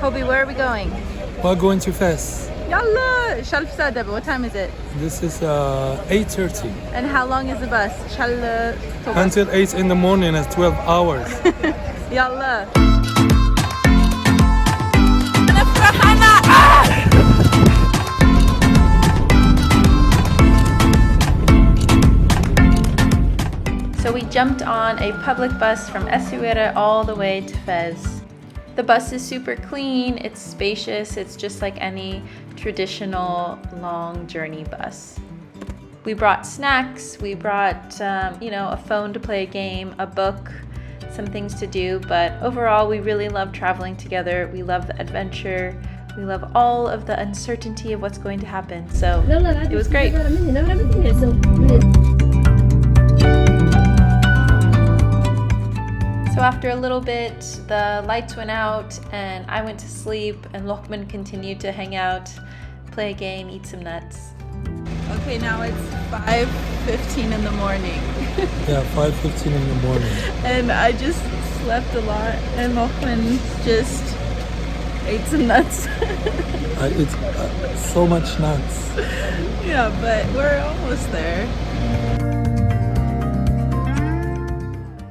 Kobe, where are we going? We're going to Fes. Yalla! Shalf Sadaba, what time is it? This is 8:30. And how long is the bus? Until 8 in the morning, it's 12 hours. Yalla! So we jumped on a public bus from Essaouira all the way to Fes. The bus is super clean, it's spacious, it's just like any traditional long journey bus. We brought snacks, we brought a phone to play a game, a book, some things to do, but overall we really love traveling together. We love the adventure, we love all of the uncertainty of what's going to happen, so it was great. So after a little bit, the lights went out and I went to sleep and Lokman continued to hang out, play a game, eat some nuts. Okay, now it's 5:15 in the morning. Yeah, 5:15 in the morning. And I just slept a lot and Lokman just ate some nuts. It's so much nuts. Yeah, but we're almost there.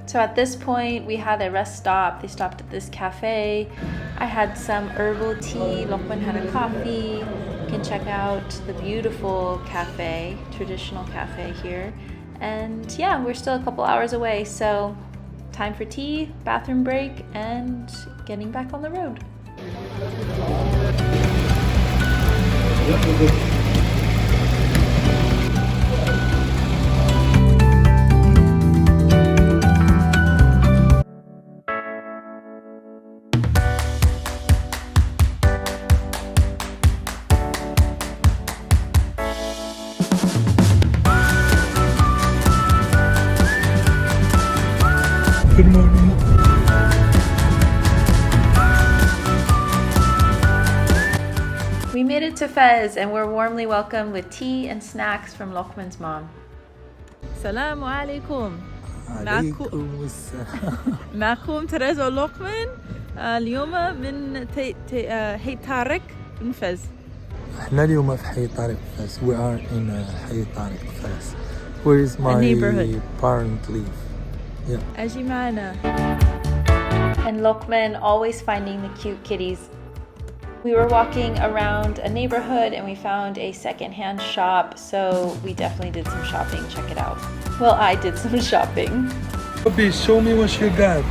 So at this point, we had a rest stop. They stopped at this cafe. I had some herbal tea. Lokman had a coffee. You can check out the beautiful cafe, traditional cafe here. And yeah, we're still a couple hours away. So time for tea, bathroom break, and getting back on the road. Good morning. We made it to Fes and we're warmly welcomed with tea and snacks from Lokman's mom. Assalamu alaikum. عليكم السلام. معكم تريزا ولوقمان اليوم من حي طارق من فاس. احنا اليوم في حي طارق فاس. We are in حي طارق فاس. Where is my parent live? Yeah. أجي معنا. And Lokman always finding the cute kitties. We were walking around a neighborhood and we found a secondhand shop, so we definitely did some shopping. Check it out. Well, I did some shopping. Kobe, show me what you got.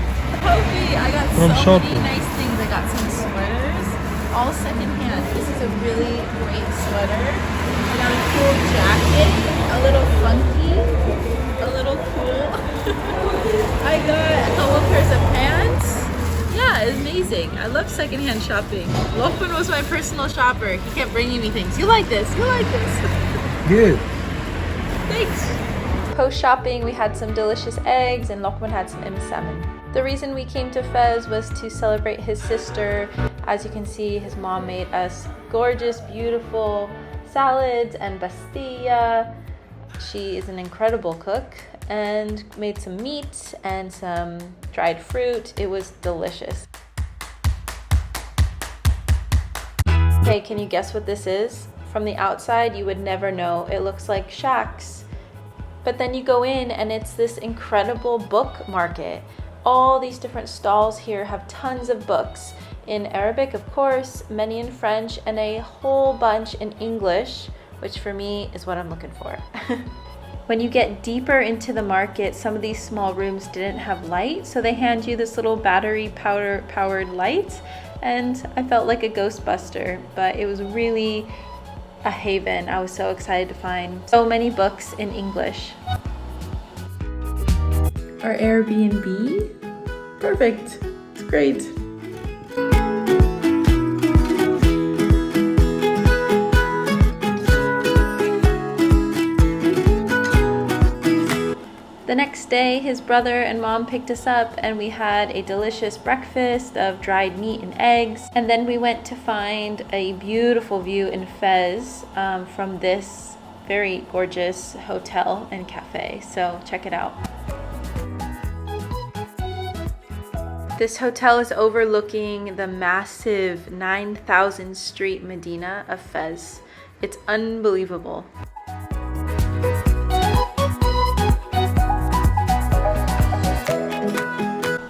Kobe, I got From so shopping. many nice things. I got some sweaters, all secondhand. This is a really great sweater. I got a cool jacket, a little funky, a little cool. I got a couple pairs of pants. Yeah, it's amazing. I love secondhand shopping. Lokman was my personal shopper. He kept bringing me things. You like this? You like this? Good. Thanks. Post shopping, we had some delicious eggs and Lokman had some salmon. The reason we came to Fes was to celebrate his sister. As you can see, his mom made us gorgeous, beautiful salads and pastilla. She is an incredible cook and made some meat and some dried fruit. It was delicious. Okay, can you guess what this is? From the outside, you would never know. It looks like shacks. But then you go in and it's this incredible book market. All these different stalls here have tons of books. In Arabic, of course, many in French, and a whole bunch in English, which for me is what I'm looking for. When you get deeper into the market, some of these small rooms didn't have light, so they hand you this little battery powered light, and I felt like a Ghostbuster, but it was really a haven. I was so excited to find so many books in English. Our Airbnb? Perfect. It's great. The next day, his brother and mom picked us up and we had a delicious breakfast of dried meat and eggs. And then we went to find a beautiful view in Fes from this very gorgeous hotel and cafe. So check it out. This hotel is overlooking the massive 9,000 street Medina of Fes. It's unbelievable.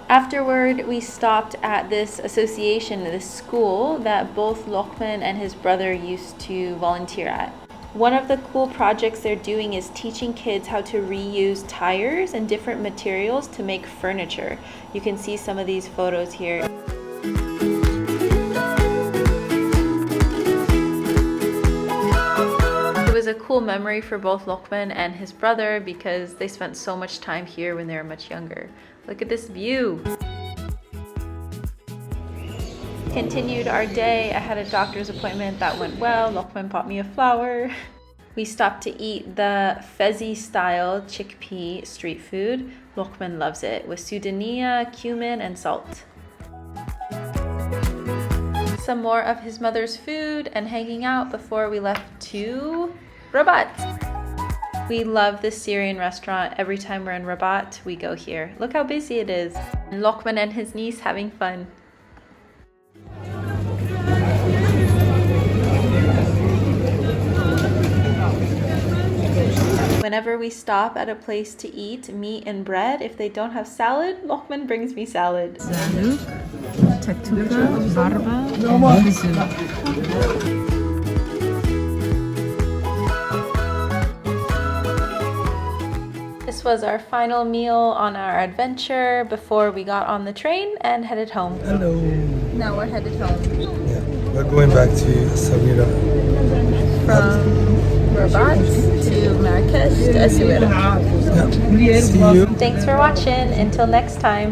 Afterward, we stopped at this association, this school that both Lokman and his brother used to volunteer at. One of the cool projects they're doing is teaching kids how to reuse tires and different materials to make furniture. You can see some of these photos here. It was a cool memory for both Lokman and his brother because they spent so much time here when they were much younger. Look at this view. Continued our day. I had a doctor's appointment that went well. Lokman bought me a flower. We stopped to eat the Fezi style chickpea street food. Lokman loves it with Sudania, cumin, and salt. Some more of his mother's food and hanging out before we left to Rabat. We love this Syrian restaurant. Every time we're in Rabat, we go here. Look how busy it is. And Lokman and his niece having fun. Whenever we stop at a place to eat meat and bread, if they don't have salad, Lokman brings me salad. This was our final meal on our adventure before we got on the train and headed home. Hello. Now we're headed home. Yeah, we're going back to Essaouira. From Rabat to Marrakesh to Essaouira. Yeah. See you. Thanks for watching. Until next time.